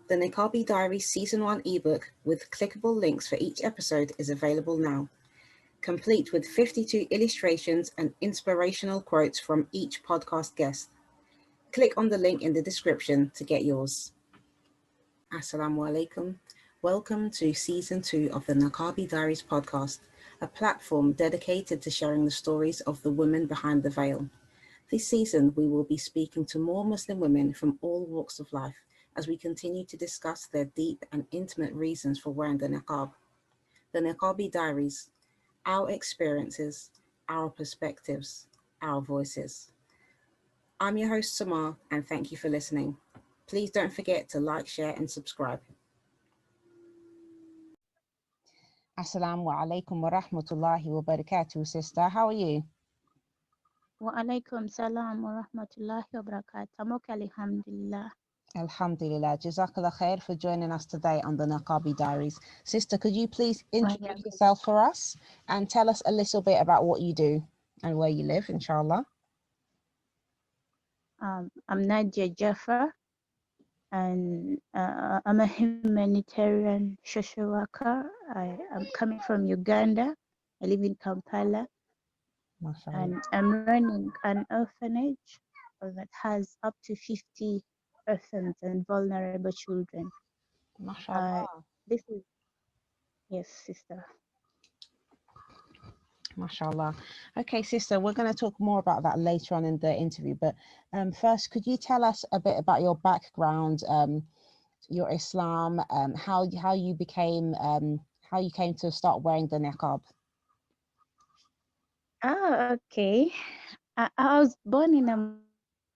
The Niqabi Diaries Season 1 ebook with clickable links for each episode is available now, complete with 52 illustrations and inspirational quotes from each podcast guest. Click on the link in the description to get yours. Assalamu alaikum. Welcome to Season 2 of the Niqabi Diaries podcast, a platform dedicated to sharing the stories of the women behind the veil. This season, we will be speaking to more Muslim women from all walks of life as we continue to discuss their deep and intimate reasons for wearing the niqab. The Niqabi Diaries, our experiences, our perspectives, our voices. I'm your host, Samar, and thank you for listening. Please don't forget to like, share, and subscribe. Assalamu alaikum wa rahmatullahi wa barakatuh, sister. How are you? Wa alaikum salam wa rahmatullahi wa barakatuh. I'm okay, alhamdulillah. Alhamdulillah. Jazakallah khair for joining us today on the Niqabi Diaries. Sister, could you please introduce yourself for us and tell us a little bit about what you do and where you live, inshallah? I'm Nadia Jaffer, and I'm a humanitarian social worker. I'm coming from Uganda. I live in Kampala. Mashallah. And I'm running an orphanage that has up to 50 orphans and vulnerable children. Mashallah. This is, yes, sister. Mashallah. Okay, sister, we're going to talk more about that later on in the interview. But first, could you tell us a bit about your background, your Islam, how you came to start wearing the niqab? Okay. I was born in a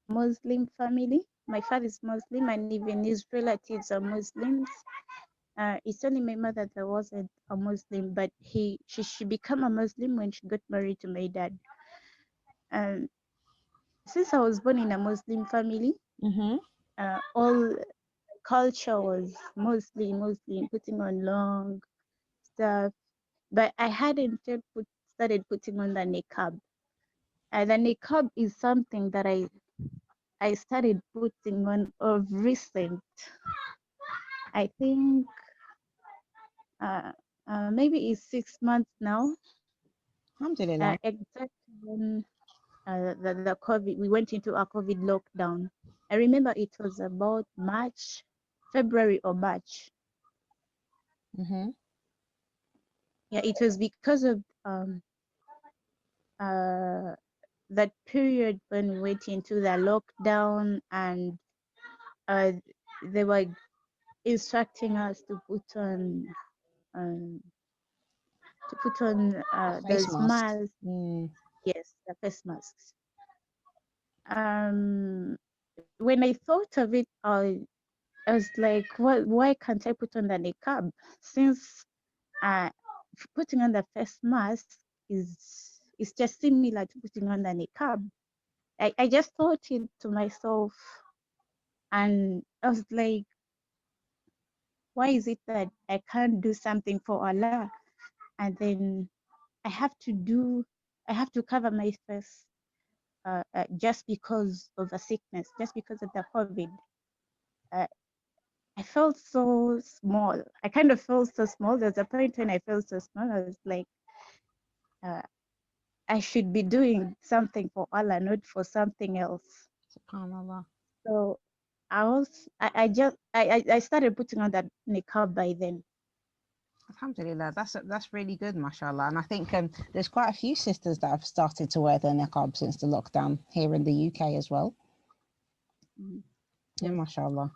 Muslim family. My father is Muslim, and even his relatives are Muslims. It's only my mother that wasn't a Muslim, but she became a Muslim when she got married to my dad. And since I was born in a Muslim family, all culture was mostly Muslim, putting on long stuff. But I hadn't yet started putting on the niqab. The niqab is something that I started putting on of recent. I think maybe it's 6 months now. Alhamdulillah. Exactly when the COVID, we went into a COVID lockdown. I remember it was about February or March. Yeah, it was because of that period when we went into the lockdown, and they were instructing us to put on those masks. Yes, the face masks. When I thought of it, I was like, why can't I put on the niqab? Since putting on the face mask is just similar to putting on the niqab. I just thought it to myself, and I was like, why is it that I can't do something for Allah, and then I have to cover my face just because of the sickness, just because of the COVID. I felt so small. I kind of felt so small. There's a point when I felt so small. I was like, I should be doing something for Allah, not for something else. SubhanAllah. So I started putting on that niqab by then. Alhamdulillah, that's really good, mashallah. And I think there's quite a few sisters that have started to wear their niqab since the lockdown here in the UK as well. Yeah, mashallah.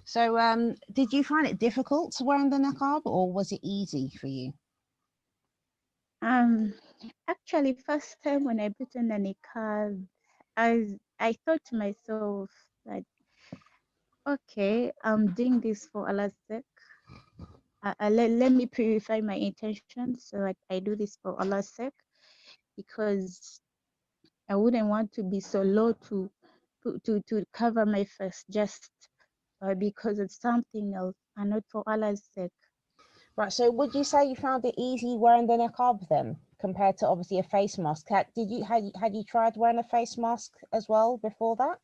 So did you find it difficult wearing the niqab, or was it easy for you? Actually, first time when I put on the niqab, I thought to myself that, okay, I'm doing this for Allah's sake. Let me purify my intentions, so I do this for Allah's sake, because I wouldn't want to be so low to cover my face just because of something else and not for Allah's sake. Right. So would you say you found it easy wearing the niqab then, compared to obviously a face mask? Had you tried wearing a face mask as well before that?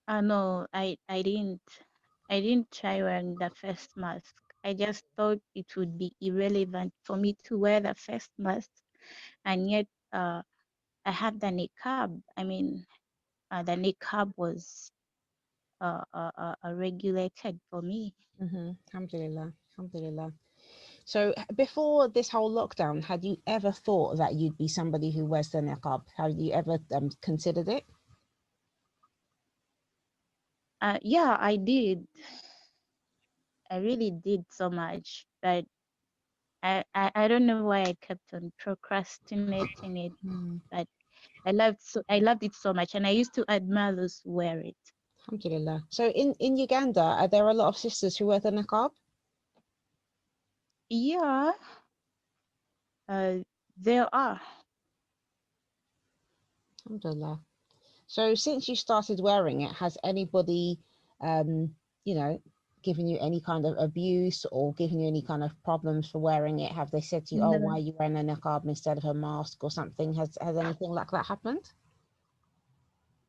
No, I didn't try wearing the face mask. I just thought it would be irrelevant for me to wear the face mask, and yet I had the niqab. I mean, the niqab was regulated for me. Alhamdulillah, alhamdulillah. So before this whole lockdown, had you ever thought that you'd be somebody who wears the niqab? Have you ever considered it? Yeah, I did. I really did so much, but I don't know why I kept on procrastinating it. Hmm. But I loved it so much, and I used to admire those who wear it. Alhamdulillah. So in Uganda, are there a lot of sisters who wear the niqab? Yeah, uh, there are. Alhamdulillah. So since you started wearing it, has anybody, um, you know, given you any kind of abuse or given you any kind of problems for wearing it? Have they said to you, "Oh, why No, are you wearing a niqab instead of a mask or something?" Has anything like that happened?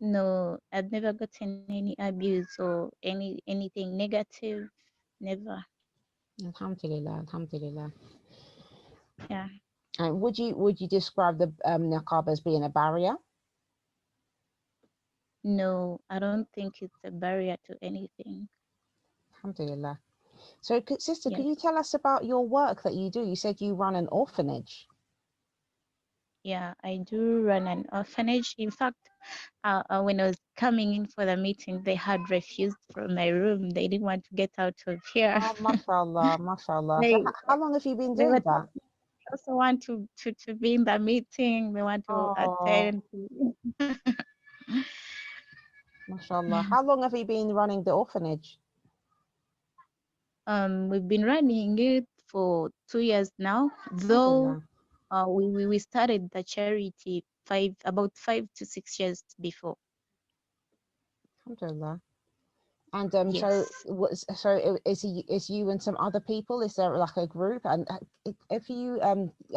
no, I've never gotten any abuse or anything negative. Never. Alhamdulillah, alhamdulillah. Yeah. And would you describe the niqab as being a barrier? No, I don't think it's a barrier to anything. Alhamdulillah. So, sister, could Yes. you tell us about your work that you do? You said you run an orphanage. Yeah, I do run an orphanage. In fact, when I was coming in for the meeting, they had refused from my room. They didn't want to get out of here. Oh, mashallah, mashallah. So, they how long have you been they doing were that? also want to be in the meeting. They want to Oh, attend. mashallah. How long have you been running the orphanage? We've been running it for 2 years now, though Alhamdulillah, we started the charity about 5 to 6 years before. alhamdulillah. And Yes. is you and some other people? Is there like a group? And if you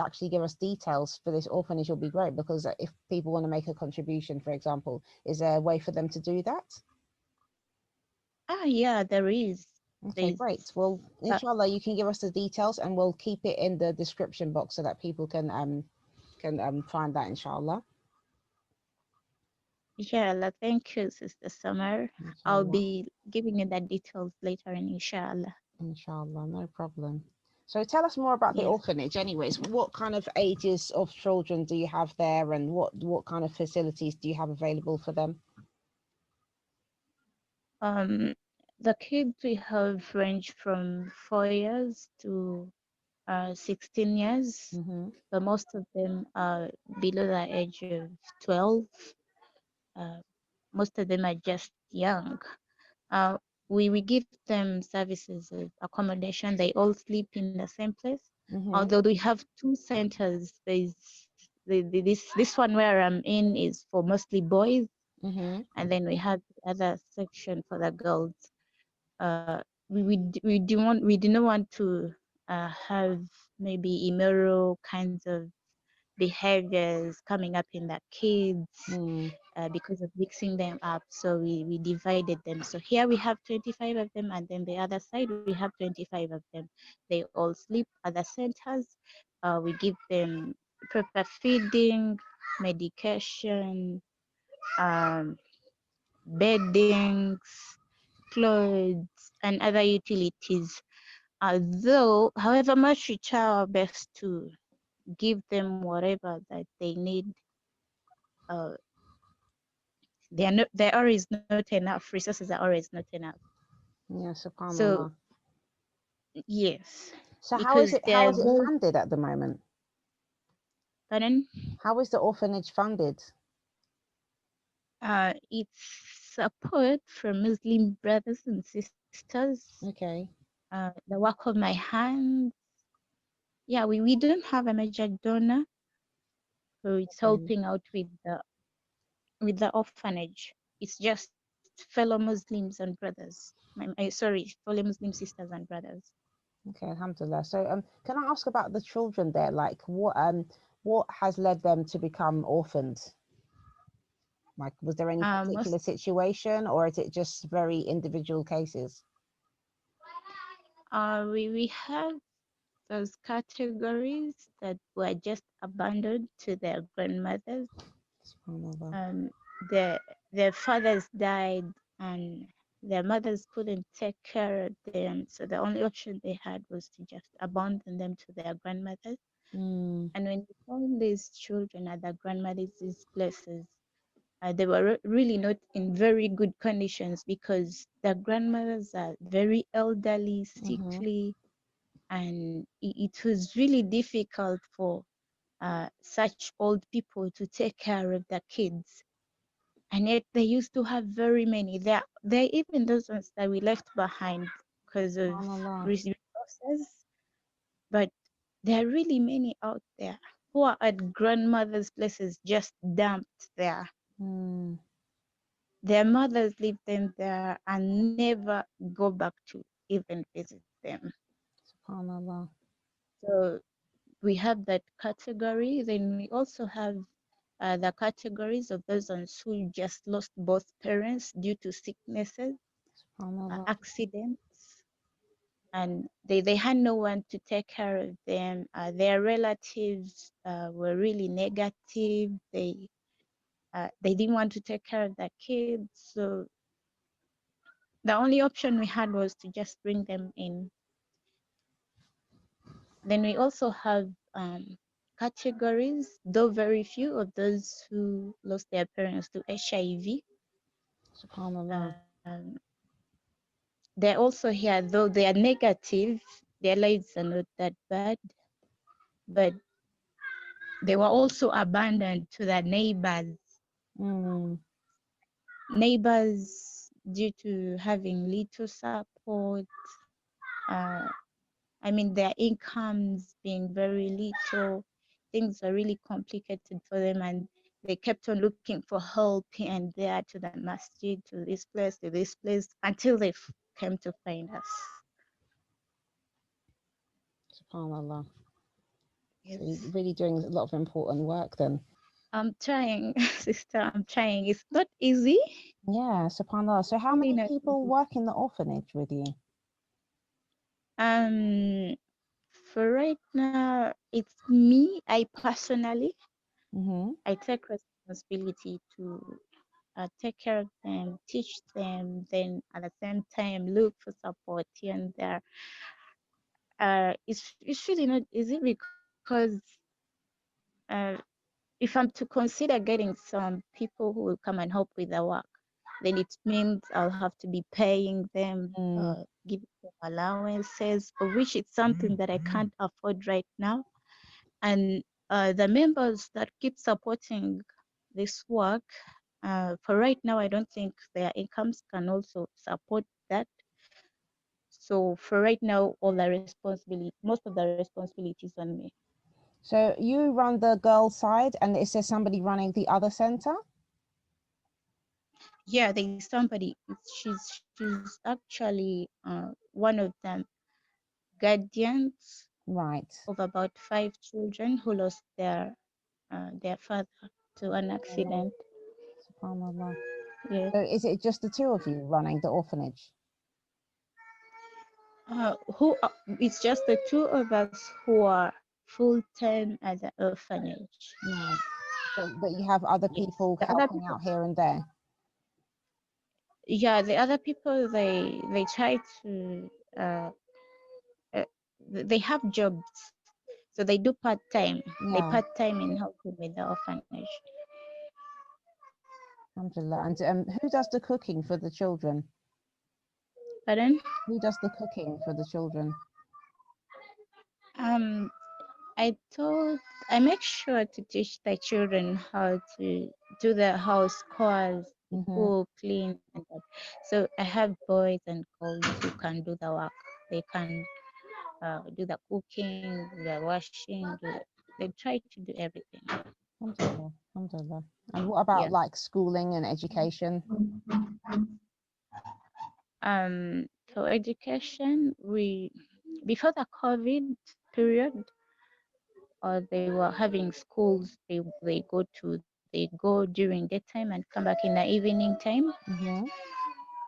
actually give us details for this orphanage, will be great because if people want to make a contribution, for example, is there a way for them to do that? Yeah, there is. Okay, There's great. Well, uh, inshallah, you can give us the details and we'll keep it in the description box so that people can find that, inshallah. inshallah. Thank you, Sister Summer. I'll Inshallah, be giving you the details later on, inshallah. inshallah, no problem. So tell us more about the Yes. orphanage, anyways. What kind of ages of children do you have there, and what kind of facilities do you have available for them? Um, the kids we have range from 4 years to 16 years, Mm-hmm. but most of them are below the age of 12. Uh, most of them are just young. Uh, we give them services of accommodation. They all sleep in the same place. Mm-hmm. Although we have two centers, there's this one where I'm in is for mostly boys, Mm-hmm. and then we have the other section for the girls. Uh, we do not want to have maybe immoral kinds of behaviors coming up in the kids Mm. because of mixing them up. So we divided them. So here we have 25 of them, and then the other side we have 25 of them. They all sleep at the centers. We give them proper feeding, medication, um, beddings, clothes, and other utilities. However much we try our best to give them whatever that they need, uh, there always not enough. Resources are always not enough. Yeah, So subhanallah. yes, So because how they're is it very funded at the moment? pardon. How is the orphanage funded? It's support from Muslim brothers and sisters. Okay. The work of my hands. Yeah, we don't have a major donor who is Okay. helping out with the orphanage. It's just fellow Muslims and brothers. Sorry, fellow Muslim sisters and brothers. Okay, alhamdulillah. So can I ask about the children there? Like what has led them to become orphans? Like, was there any Most particular situation, or is it just very individual cases? we have those categories that were just abandoned to their grandmothers. SubhanAllah. Um, their their fathers died and their mothers couldn't take care of them, so the only option they had was to just abandon them to their grandmothers. Mm, And when they found these children at their grandmothers' places, they were really not in very good conditions because their grandmothers are very elderly, mm-hmm, sickly, and it was really difficult for such old people to take care of their kids. And yet they used to have very many. They're even those ones that we left behind because of SubhanAllah. resources, but there are really many out there who are at grandmothers' places just dumped there. Mm, Their mothers leave them there and never go back to even visit them. SubhanAllah. So we have that category. Then we also have the categories of those ones who just lost both parents due to sicknesses, SubhanAllah. accidents, and they had no one to take care of them. Their relatives were really negative. They didn't want to take care of their kids, so the only option we had was to just bring them in. Then we also have categories, though very few, of those who lost their parents to HIV. SubhanAllah. Um, they're also here, though they are negative. Their lives are not that bad, but they were also abandoned to their neighbors. Mm, Neighbors, due to having little support, uh, I mean, their incomes being very little, things are really complicated for them, and they kept on looking for help here and there, to the masjid, to this place, until they came to find us. SubhanAllah. So Yes. you're really doing a lot of important work then. I'm trying, sister, I'm trying. It's not easy. Yeah, SubhanAllah. So how Really many not people easy. work in the orphanage with you? Um, for right now, it's me. I personally, Mm-hmm. I take responsibility to take care of them, teach them, then at the same time look for support here and there. It's really not easy because uh, if I'm to consider getting some people who will come and help with the work, then it means I'll have to be paying them, Mm. giving them allowances, of which it's something that I can't afford right now. And the members that keep supporting this work, for right now, I don't think their incomes can also support that. So for right now, all the responsibility, most of the responsibility is on me. So you run the girls' side, and is there somebody running the other center? Yeah, there's somebody. She's actually one of the guardians Right. of about 5 children who lost their father to an SubhanAllah. accident. SubhanAllah. Yes. So is it just the two of you running the orphanage? Who it's just the two of us who are full time at the orphanage. Right. But you have other Yes. people The other helping people, out here and there. yeah, the other people they try to uh, they have jobs, so they do part time. They Yeah. part time in helping with the orphanage. Alhamdulillah. And who does the cooking for the children? Pardon? Who does the cooking for the children? Um, I told I make sure to teach the children how to do the house chores, Mm-hmm. cook, clean, and that. So I have boys and girls who can do the work. They can do the cooking, the washing. They try to do everything. Alhamdulillah. Alhamdulillah. And what about Yeah. like schooling and education? For education, we before the COVID period, they were having schools they go to. they go during daytime and come back in the evening time. Mm-hmm.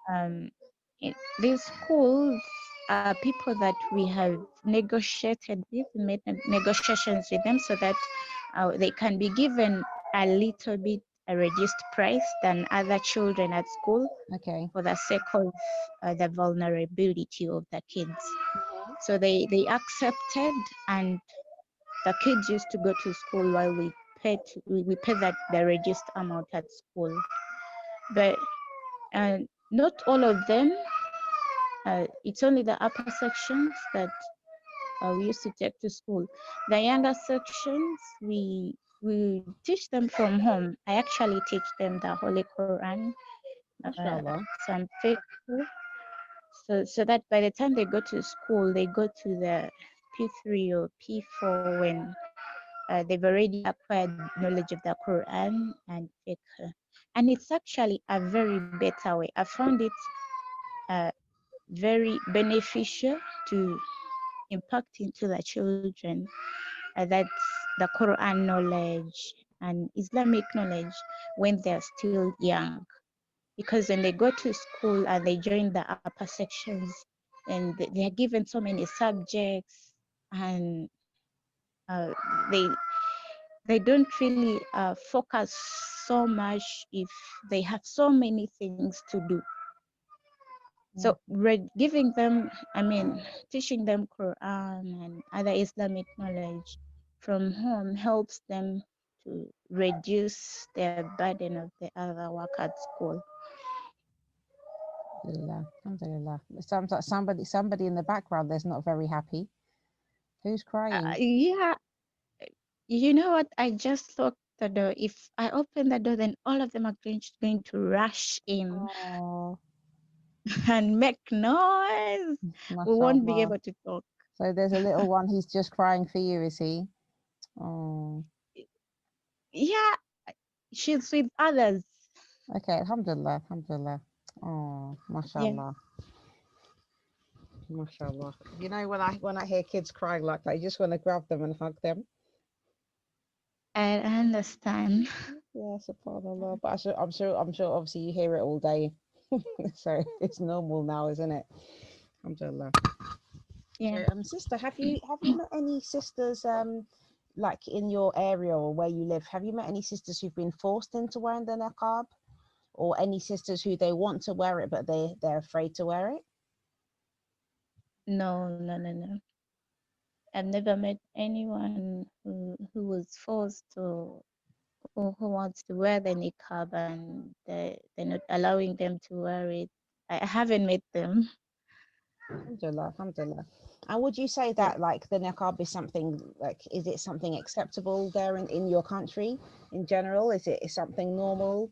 Um, these schools are people that we have negotiated with, made negotiations with them so that they can be given a little bit a reduced price than other children at school Okay. for the sake of the vulnerability of the kids. Mm-hmm. So they accepted, and the kids used to go to school while we pay that the reduced amount at school. But not all of them. It's only the upper sections that we used to take to school. The younger sections, we teach them from home. I actually teach them the Holy Quran, uh, Mashallah. some fiqh, so that by the time they go to school, they go to the P3 or P4 when they've already acquired knowledge of the Quran and fiqh. And it's actually a very better way. I found it uh, very beneficial to impact into the children. That's the Quran knowledge and Islamic knowledge when they're still young. Because when they go to school and they join the upper sections, and they are given so many subjects, and uh, they they don't really focus so much if they have so many things to do. Yeah. So giving them, teaching them Quran and other Islamic knowledge from home helps them to reduce their burden of the other work at school. Alhamdulillah. Alhamdulillah. It sounds like somebody in the background there's not very happy. Who's crying? Yeah, you know what? I just locked the door. If I open the door, then all of them are going to rush in Oh, and make noise. We won't be mashallah. able to talk. So there's a little one, he's just crying for you, is he? Oh, Yeah, she's with others. okay. Alhamdulillah. Alhamdulillah. Oh, Yeah, mashallah. Mashallah. You know, when I hear kids crying like that, I just want to grab them and hug them. I understand. Yeah, subhanallah. But I'm sure obviously you hear it all day. So it's normal now, isn't it? Alhamdulillah. Yeah. So, sister, have you met any sisters like in your area or where you live? Have you met any sisters who've been forced into wearing the niqab, or any sisters who they want to wear it but they're afraid to wear it? No, no, no, no. I've never met anyone who was forced to who wants to wear the niqab and they're not allowing them to wear it. I haven't met them. Alhamdulillah, alhamdulillah. And would you say Yeah, that like the niqab is something like, is it something acceptable there in your country in general? Is something normal?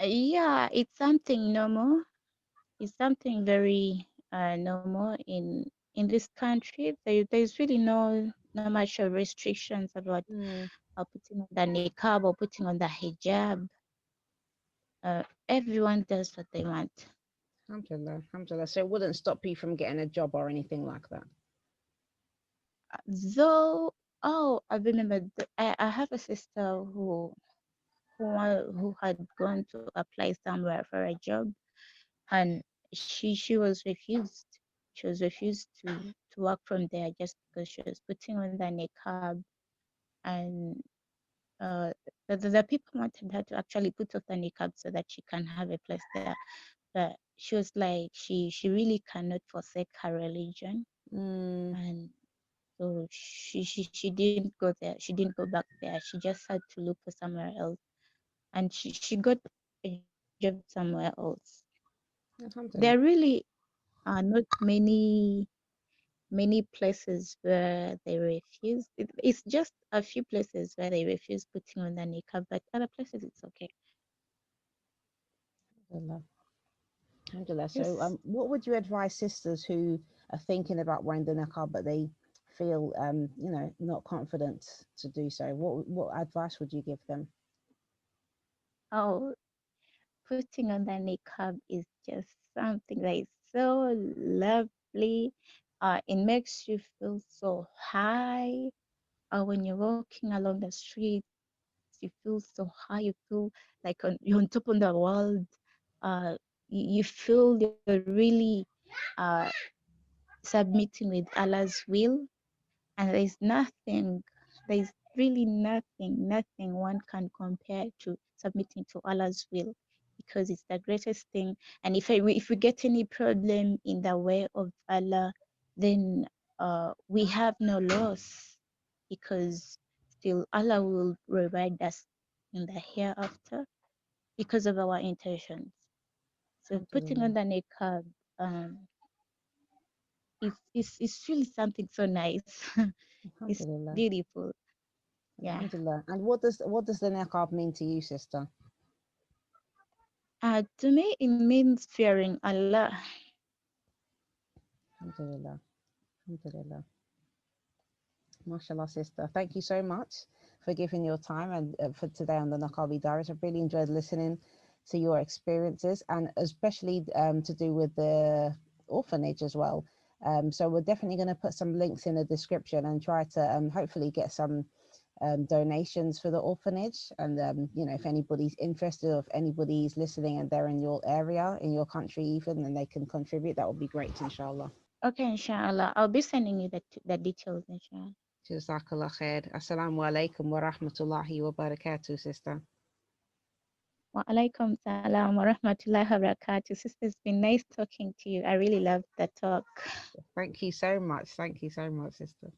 yeah, it's something normal. It's something very normal in this country. There's really no much of restrictions about Mm, putting on the niqab or putting on the hijab. Everyone does what they want. alhamdulillah, alhamdulillah. So it wouldn't stop you from getting a job or anything like that. Though, oh, I remember, I have a sister who had gone to apply somewhere for a job, and she was refused. She was refused to work from there just because she was putting on the niqab, and uh, the people wanted her to actually put off the niqab so that she can have a place there. But she was like, she really cannot forsake her religion, Mm, and so she didn't go there. She didn't go back there. She just had to look for somewhere else, and she got a job somewhere else. There alhamdulillah. really are not many places where they refuse. It's just a few places where they refuse putting on the niqab, but other places it's okay. Alhamdulillah. Alhamdulillah. So, Yes. what would you advise sisters who are thinking about wearing the niqab but they feel, not confident to do so? What advice would you give them? Oh, putting on the niqab is just something that is so lovely. It makes you feel so high. When you're walking along the streets, you you feel so high, you feel like you're on top of the world. You feel you're really uh, submitting with Allah's will, and there's really nothing one can compare to submitting to Allah's will, because it's the greatest thing. And if we get any problem in the way of Allah, then we have no loss, because still Allah will reward us in the hereafter because of our intentions. So putting Alhamdulillah. on the niqab, um, it's really something so nice. It's Alhamdulillah. beautiful. Yeah. Alhamdulillah. And what does the niqab mean to you, sister? To me, it means fearing Allah. Alhamdulillah. Alhamdulillah. MashaAllah, sister. Thank you so much for giving your time and for today on the Niqabi Diaries. I've really enjoyed listening to your experiences, and especially to do with the orphanage as well. So we're definitely going to put some links in the description and try to hopefully get some donations for the orphanage. And if anybody's interested, or if anybody's listening and they're in your area, in your country even, and they can contribute, that would be great, inshallah. Okay, inshallah. I'll be sending you the details, inshallah. Jazakallah khair. Assalamu alaikum wa rahmatullahi wa barakatuh, sister. Wa alaikum salam wa rahmatullahi wa barakatuh. Sister, it's been nice talking to you. I really loved the talk. Thank you so much. Thank you so much, sister.